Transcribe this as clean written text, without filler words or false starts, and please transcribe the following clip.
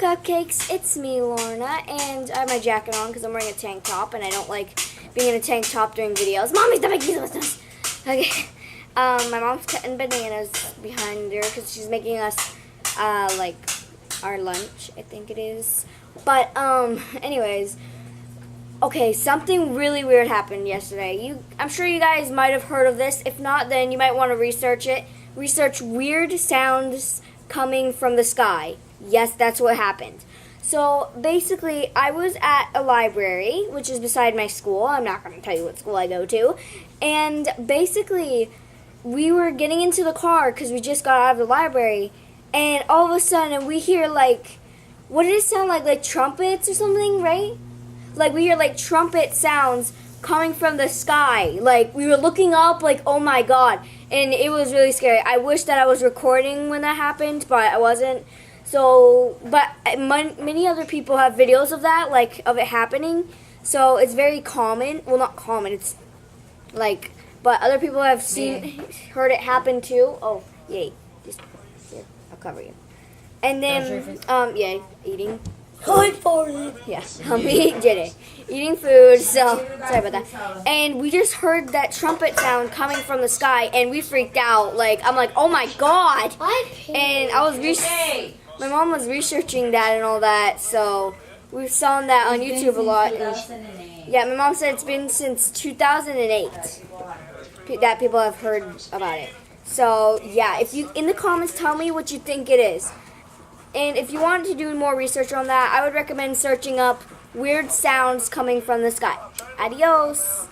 Cupcakes? It's me, Lorna, and I have my jacket on because I'm wearing a tank top, and I don't like being in a tank top during videos. Mommy, stop making this. Okay. My mom's cutting bananas behind her because she's making us, like, our lunch, I think it is. But, anyways, okay, something really weird happened yesterday. I'm sure you guys might have heard of this. If not, then you might want to research it. Research weird sounds coming from the sky. Yes, that's what happened. So, basically, I was at a library, which is beside my school. I'm not going to tell you what school I go to. And, basically, we were getting into the car because we just got out of the library. And all of a sudden, we hear, like, what did it sound like? Like trumpets or something, right? Like, we hear, like, trumpet sounds coming from the sky. Like, we were looking up, like, oh my god. And it was really scary. I wish that I was recording when that happened, but I wasn't. So, but many other people have videos of that, like, of it happening. So, it's very common. Well, not common. It's, like, but other people have heard it happen, too. Oh, yay. Just, here, I'll cover you. And then, yeah, eating. Good for it. Yeah, eating food, so, sorry about that. And we just heard that trumpet sound coming from the sky, and we freaked out. Like, I'm like, oh my god! And I was my mom was researching that and all that, so we saw that on YouTube a lot. And, yeah, my mom said it's been since 2008 that people have heard about it. So, yeah, if you, in the comments, tell me what you think it is. And if you wanted to do more research on that, I would recommend searching up weird sounds coming from the sky. Adios!